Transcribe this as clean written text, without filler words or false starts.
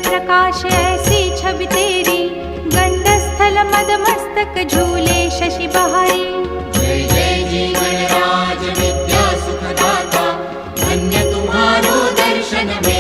प्रकाश ऐसी छवि तेरी, गंडस्थल मद मस्तक झूले शशि बहारी। जय जय जी गणराज विद्या सुखदाता, धन्य तुम्हारो दर्शन में